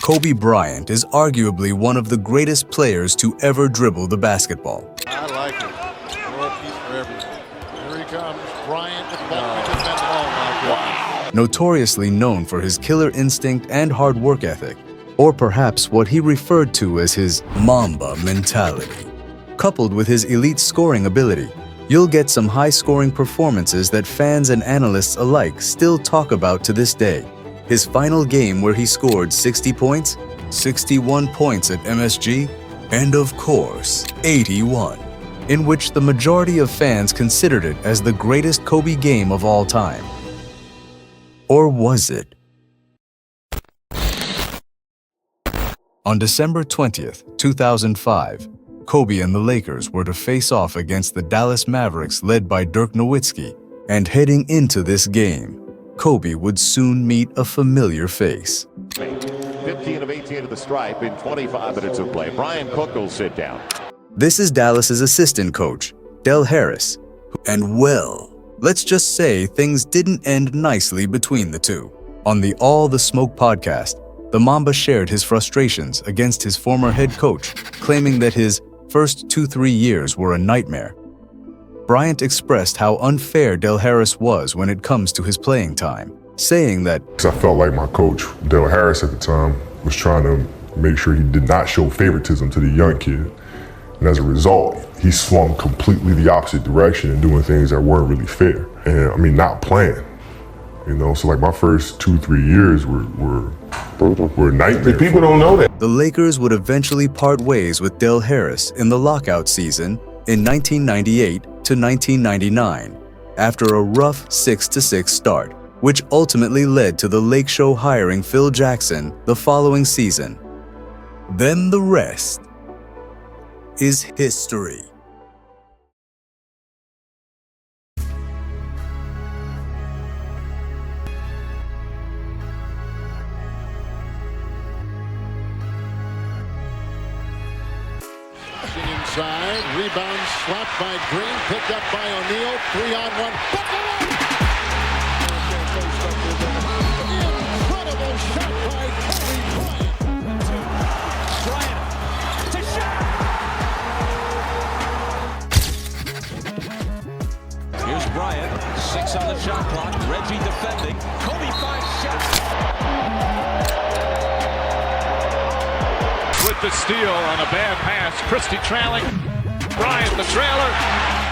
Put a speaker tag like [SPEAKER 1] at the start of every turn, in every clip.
[SPEAKER 1] Kobe Bryant is arguably one of the greatest players to ever dribble the basketball.
[SPEAKER 2] I like it. World peace for everyone. Here he comes. Bryant with ball defended. Oh my God.
[SPEAKER 1] Notoriously known for his killer instinct and hard work ethic, or perhaps what he referred to as his Mamba Mentality. Coupled with his elite scoring ability, you'll get some high-scoring performances that fans and analysts alike still talk about to this day. His final game where he scored 60 points, 61 points at MSG, and of course, 81, in which the majority of fans considered it as the greatest Kobe game of all time. Or was it? On December 20th, 2005, Kobe and the Lakers were to face off against the Dallas Mavericks led by Dirk Nowitzki, and heading into this game, Kobe would soon meet a familiar face.
[SPEAKER 3] 15 of 18 to the stripe in 25 minutes of play. Brian Cook will sit down.
[SPEAKER 1] This is Dallas's assistant coach, Dell Harris, and well, let's just say things didn't end nicely between the two. On the All the Smoke podcast, the Mamba shared his frustrations against his former head coach, claiming that his first 2-3 years were a nightmare. Bryant expressed how unfair Dell Harris was when it comes to his playing time, saying that,
[SPEAKER 4] I felt like my coach, Dell Harris at the time, was trying to make sure he did not show favoritism to the young kid. And as a result, he swung completely the opposite direction and doing things that weren't really fair. And I mean, not playing. You know, so like my first 2-3 years were nightmares. People don't know that.
[SPEAKER 1] The Lakers would eventually part ways with Dell Harris in the lockout season in 1998 to 1999, after a rough 6-6 start, which ultimately led to the Lake Show hiring Phil Jackson the following season. Then the rest is history.
[SPEAKER 2] Inside, rebound slapped by Green, picked up by O'Neal, 3-on-1. Incredible shot by Kobe Bryant. Bryant to shot.
[SPEAKER 5] Here's Bryant, 6 on the shot clock. Reggie defending. Kobe finds shot.
[SPEAKER 6] With the steal on a bad pass. Christie trailing. Bryant, the trailer.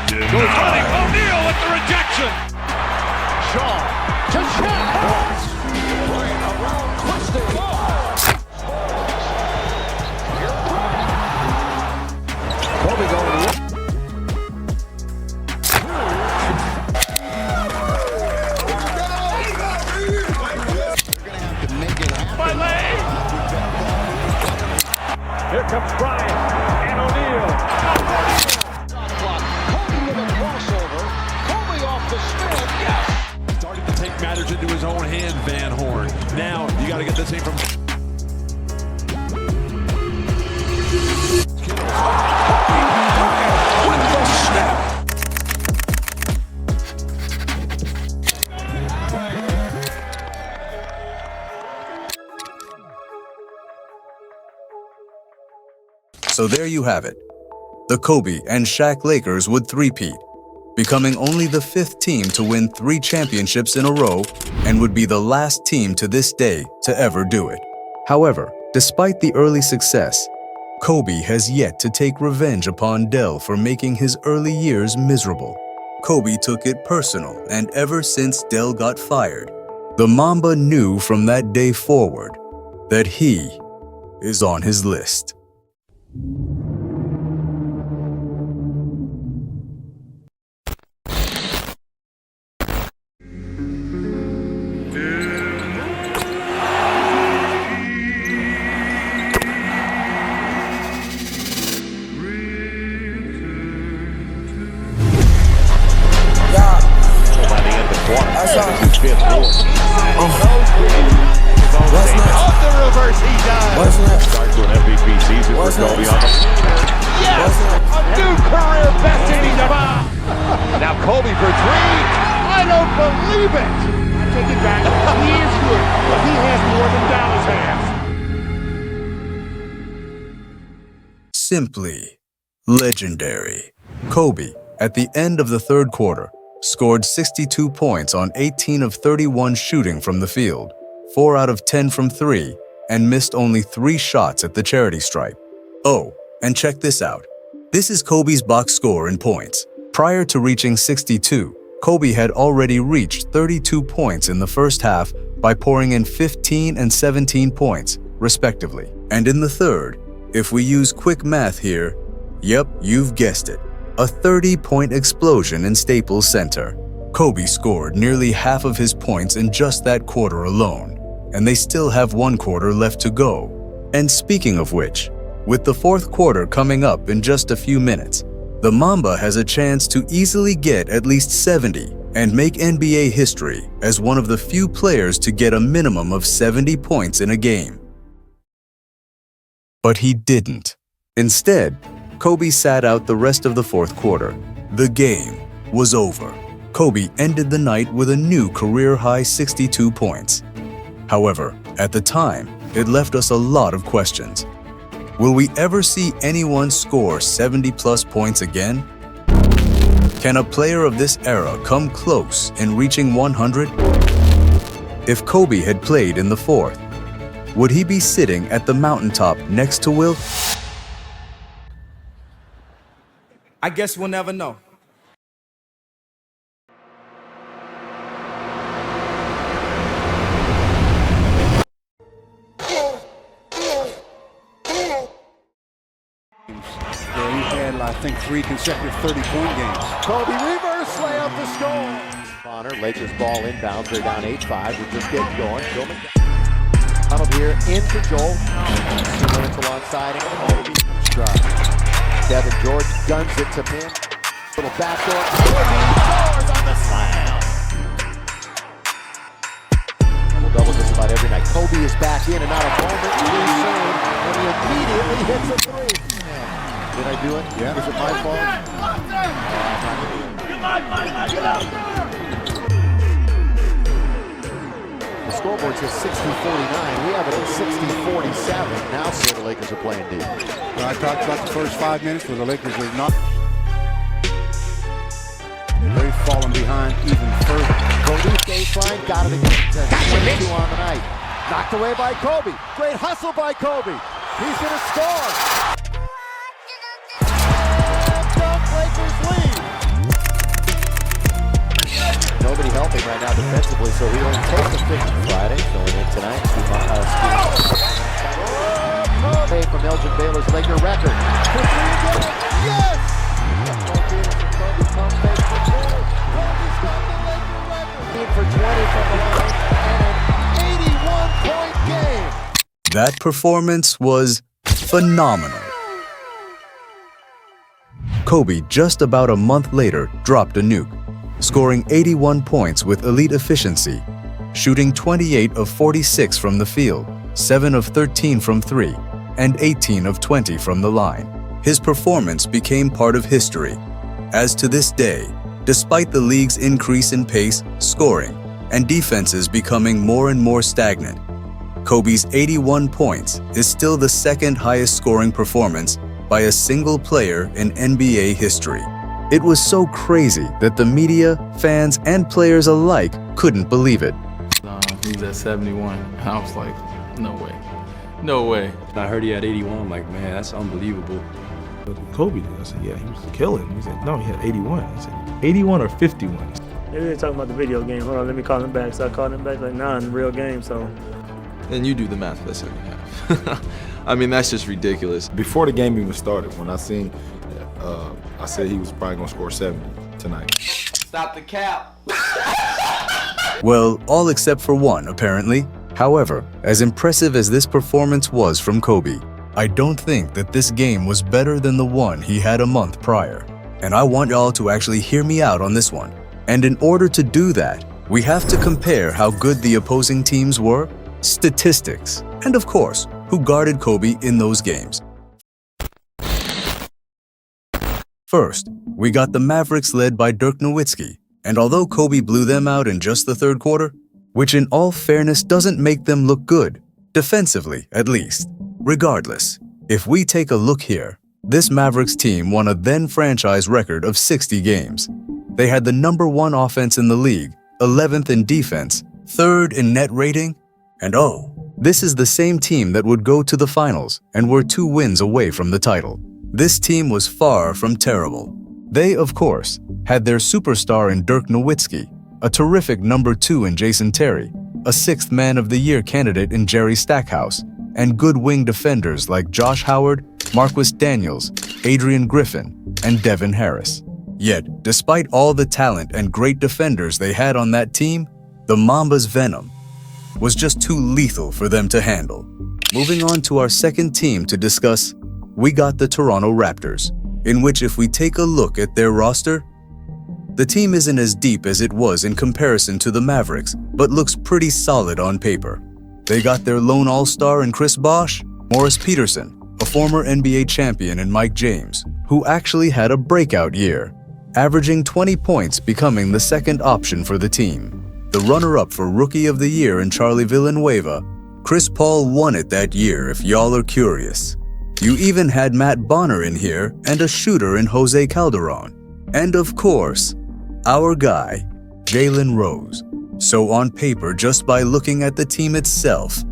[SPEAKER 6] Goes running. O'Neal with the rejection.
[SPEAKER 2] Shaw to shot.
[SPEAKER 5] Bryant around Christie.
[SPEAKER 2] Kobe going to
[SPEAKER 6] Here comes Bryant and O'Neal.
[SPEAKER 2] Kobe with a crossover. Kobe off the spin. Yes.
[SPEAKER 5] Starting to take matters into his own hand, Van Horn. Now, you got to get this thing from... With the snap.
[SPEAKER 1] So there you have it. The Kobe and Shaq Lakers would three-peat, becoming only the 5th team to win 3 championships in a row and would be the last team to this day to ever do it. However, despite the early success, Kobe has yet to take revenge upon Dell for making his early years miserable. Kobe took it personal, and ever since Dell got fired, the Mamba knew from that day forward that he is on his list.
[SPEAKER 3] Off the reverse, he does. Starts with MVP season for Kobe on the... Yes! A new career best 85. Now Kobe for 3. I don't believe it.
[SPEAKER 2] I take it back. He is good, but he has more than Dallas has.
[SPEAKER 1] simply legendary. Kobe, at the end of the third quarter, scored 62 points on 18 of 31 shooting from the field, 4 out of 10 from 3, and missed only 3 shots at the charity stripe. Oh, and check this out. This is Kobe's box score in points. Prior to reaching 62, Kobe had already reached 32 points in the first half by pouring in 15 and 17 points, respectively. And in the third, if we use quick math here, yep, you've guessed it, a 30-point explosion in Staples Center. Kobe scored nearly half of his points in just that quarter alone, and they still have 1 quarter left to go. And speaking of which, with the fourth quarter coming up in just a few minutes, the Mamba has a chance to easily get at least 70 and make NBA history as one of the few players to get a minimum of 70 points in a game. But he didn't. Instead, Kobe sat out the rest of the fourth quarter. The game was over. Kobe ended the night with a new career-high 62 points. However, at the time, it left us a lot of questions. Will we ever see anyone score 70-plus points again? Can a player of this era come close in reaching 100? If Kobe had played in the fourth, would he be sitting at the mountaintop next to Wilt?
[SPEAKER 7] I guess we'll never know.
[SPEAKER 8] He had, I think, 3 consecutive 30-point games.
[SPEAKER 3] Kobe reverse layup to score. Bonner, Lakers ball inbounds. They're down 8-5. We're just getting going. Donald here into Joel. 2 minutes alongside him. Kobe drive. Devin George guns it to Pin. Little backdoor. Kobe scores on the slam. Double just about every night. Kobe is back in and out of moment too soon, and he immediately hits a 3. Did I do it? Yeah. Is it my fault? The scoreboard says 60-49. We have it at 60-47. Now the Lakers are playing deep.
[SPEAKER 8] Well, I talked about the first 5 minutes where the Lakers are not. They've fallen behind even further.
[SPEAKER 3] Kobe baseline, got it again. 22 on the night. Knocked away by Kobe. Great hustle by Kobe. He's going to score. Lakers lead. Nobody helping right now defensively, so he only takes the 50 Friday. Going in tonight. Kobe from Elgin Baylor's Laker record. Yes! For 20 from the line and an 81-point game.
[SPEAKER 1] That performance was phenomenal. Kobe, just about a month later, dropped a nuke, scoring 81 points with elite efficiency, shooting 28 of 46 from the field, 7 of 13 from 3, and 18 of 20 from the line. His performance became part of history, as to this day, despite the league's increase in pace, scoring, and defenses becoming more and more stagnant, Kobe's 81 points is still the second highest scoring performance by a single player in NBA history. It was so crazy that the media, fans, and players alike couldn't believe it.
[SPEAKER 9] He's at 71. I was like, no way. No way.
[SPEAKER 10] I heard he had 81. I'm like, man, that's unbelievable.
[SPEAKER 11] Kobe did. I said, yeah, he was killing. He said, no, he had 81. I said, 81 or 51?
[SPEAKER 12] Maybe they're talking about the video game. Hold on, let me call him back. So I called him back like, nah, in the real game, so.
[SPEAKER 9] And you do the math for the second half. I mean, that's just ridiculous.
[SPEAKER 11] Before the game even started, when I seen, I said he was probably gonna score 70 tonight.
[SPEAKER 7] Stop the cap.
[SPEAKER 1] Well, all except for one, apparently. However, as impressive as this performance was from Kobe, I don't think that this game was better than the one he had a month prior. And I want y'all to actually hear me out on this one. And in order to do that, we have to compare how good the opposing teams were, statistics, and of course, who guarded Kobe in those games. First, we got the Mavericks led by Dirk Nowitzki, and although Kobe blew them out in just the third quarter, which in all fairness doesn't make them look good, defensively at least. Regardless, if we take a look here, This Mavericks team won a then-franchise record of 60 games. They had the #1 offense in the league, 11th in defense, 3rd in net rating, and this is the same team that would go to the finals and were 2 wins away from the title. This team was far from terrible. They, of course, had their superstar in Dirk Nowitzki, a terrific #2 in Jason Terry, a 6th Man of the Year candidate in Jerry Stackhouse, and good wing defenders like Josh Howard, Marquis Daniels, Adrian Griffin, and Dell Harris. Yet, despite all the talent and great defenders they had on that team, the Mamba's venom was just too lethal for them to handle. Moving on to our second team to discuss, we got the Toronto Raptors, in which if we take a look at their roster, the team isn't as deep as it was in comparison to the Mavericks, but looks pretty solid on paper. They got their lone all-star in Chris Bosh, Morris Peterson, a former NBA champion in Mike James, who actually had a breakout year, averaging 20 points, becoming the second option for the team. The runner-up for Rookie of the Year in Charlie Villanueva, Chris Paul won it that year if y'all are curious. You even had Matt Bonner in here and a shooter in Jose Calderon. And of course, our guy, Jalen Rose. So on paper, just by looking at the team itself,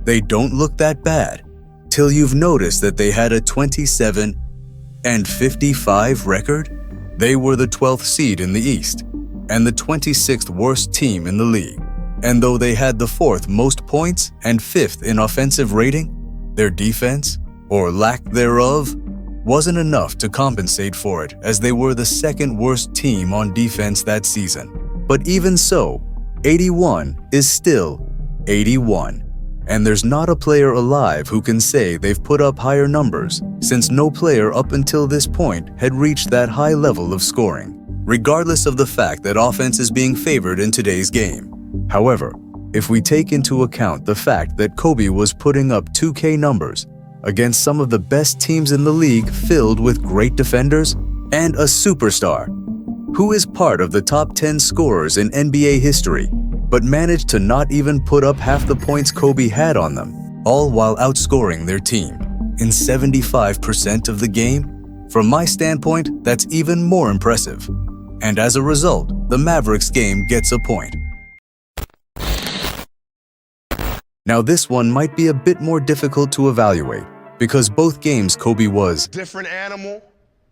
[SPEAKER 1] they don't look that bad, till you've noticed that they had a 27-55 record. They were the 12th seed in the East and the 26th worst team in the league. And though they had the 4th most points and 5th in offensive rating, their defense, or lack thereof, wasn't enough to compensate for it, as they were the 2nd worst team on defense that season. But even so, 81 is still 81. And there's not a player alive who can say they've put up higher numbers, since no player up until this point had reached that high level of scoring, regardless of the fact that offense is being favored in today's game. However, if we take into account the fact that Kobe was putting up 2K numbers against some of the best teams in the league filled with great defenders and a superstar who is part of the top 10 scorers in NBA history, but managed to not even put up half the points Kobe had on them, all while outscoring their team in 75% of the game, from my standpoint, that's even more impressive. And as a result, the Mavericks game gets a point. Now this one might be a bit more difficult to evaluate, because both games Kobe was
[SPEAKER 3] different animal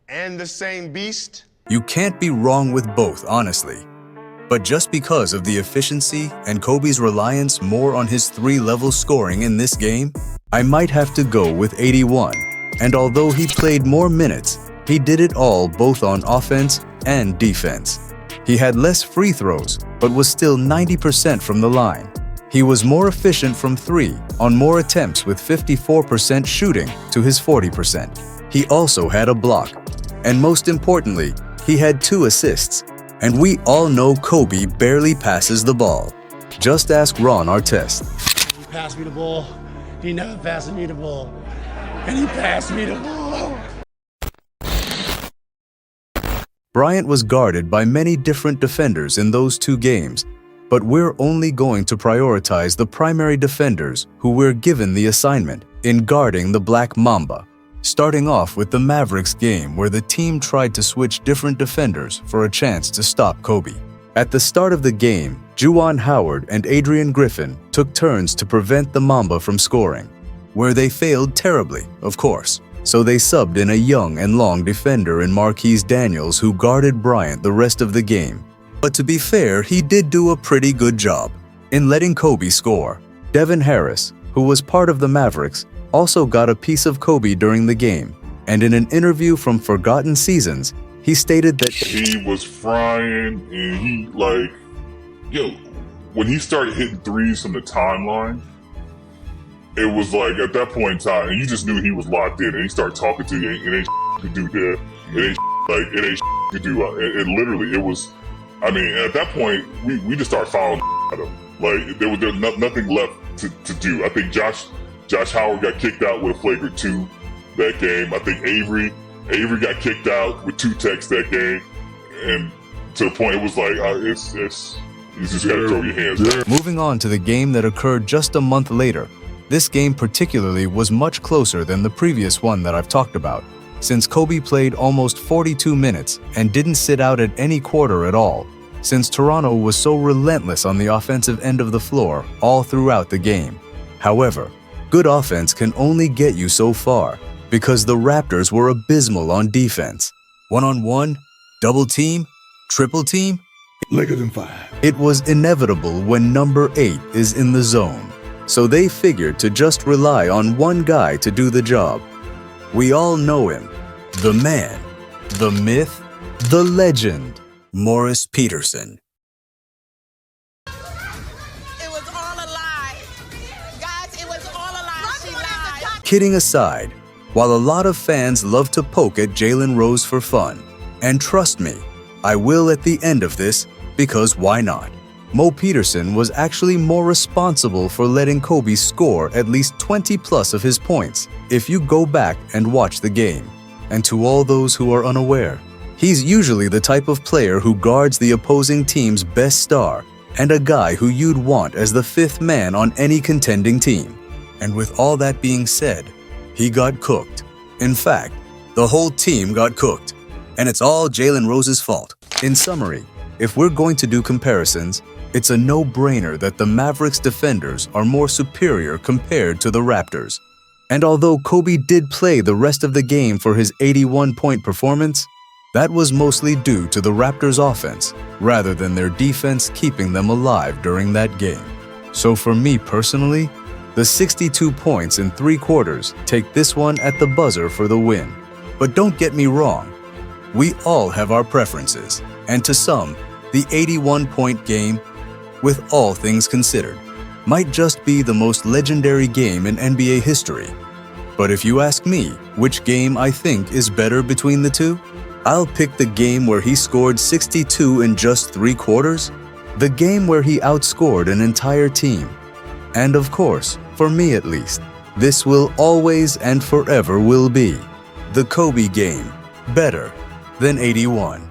[SPEAKER 3] and the same beast.
[SPEAKER 1] You can't be wrong with both, honestly. But just because of the efficiency and Kobe's reliance more on his 3-level scoring in this game, I might have to go with 81. And although he played more minutes, he did it all both on offense and defense. He had less free throws, but was still 90% from the line. He was more efficient from 3 on more attempts, with 54% shooting to his 40%. He also had a block. And most importantly, he had 2 assists. And we all know Kobe barely passes the ball. Just ask Ron Artest.
[SPEAKER 13] He passed me the ball. He never passed me the ball. And he passed me the ball.
[SPEAKER 1] Bryant was guarded by many different defenders in those 2 games, but we're only going to prioritize the primary defenders who were given the assignment in guarding the Black Mamba. Starting off with the Mavericks game, where the team tried to switch different defenders for a chance to stop Kobe. At the start of the game, Juwan Howard and Adrian Griffin took turns to prevent the Mamba from scoring, where they failed terribly, of course. So they subbed in a young and long defender in Marquis Daniels, who guarded Bryant the rest of the game. But to be fair, he did do a pretty good job in letting Kobe score. Dell Harris, who was part of the Mavericks, also got a piece of Kobe during the game, and in an interview from Forgotten Seasons, he stated that
[SPEAKER 4] he was frying, and he when he started hitting threes from the timeline, it was like at that point in time, and you just knew he was locked in, and he started talking to you, it ain't to do that, it ain't to do, it literally, it was, I mean, at that point, we just started fouling at him, like, there was nothing left to do. I think Josh Howard got kicked out with a flagrant 2 that game. I think Avery got kicked out with 2 techs that game, and to the point it was like, you just gotta throw your hands down.
[SPEAKER 1] Moving on to the game that occurred just a month later, this game particularly was much closer than the previous one that I've talked about. since Kobe played almost 42 minutes and didn't sit out at any quarter at all, since Toronto was so relentless on the offensive end of the floor all throughout the game. However, good offense can only get you so far because the Raptors were abysmal on defense. One-on-one, double team, triple team.
[SPEAKER 11] Lakers in 5.
[SPEAKER 1] It was inevitable when number 8 is in the zone, so they figured to just rely on one guy to do the job. We all know him, the man, the myth, the legend, Morris Peterson.
[SPEAKER 14] It was all a lie. Guys, it was all a lie. She lied.
[SPEAKER 1] Kidding aside, while a lot of fans love to poke at Jalen Rose for fun, and trust me, I will at the end of this, because why not? Mo Peterson was actually more responsible for letting Kobe score at least 20 plus of his points if you go back and watch the game. And to all those who are unaware, he's usually the type of player who guards the opposing team's best star and a guy who you'd want as the 5th man on any contending team. And with all that being said, he got cooked. In fact, the whole team got cooked. And it's all Jalen Rose's fault. In summary, if we're going to do comparisons, it's a no-brainer that the Mavericks defenders are more superior compared to the Raptors. And although Kobe did play the rest of the game for his 81-point performance, that was mostly due to the Raptors' offense rather than their defense keeping them alive during that game. So for me personally, the 62 points in 3 quarters take this one at the buzzer for the win. But don't get me wrong, we all have our preferences, and to some, the 81-point game, with all things considered, might just be the most legendary game in NBA history. But if you ask me which game I think is better between the two, I'll pick the game where he scored 62 in just 3 quarters, the game where he outscored an entire team. And of course, for me at least, this will always and forever will be the Kobe game, better than 81.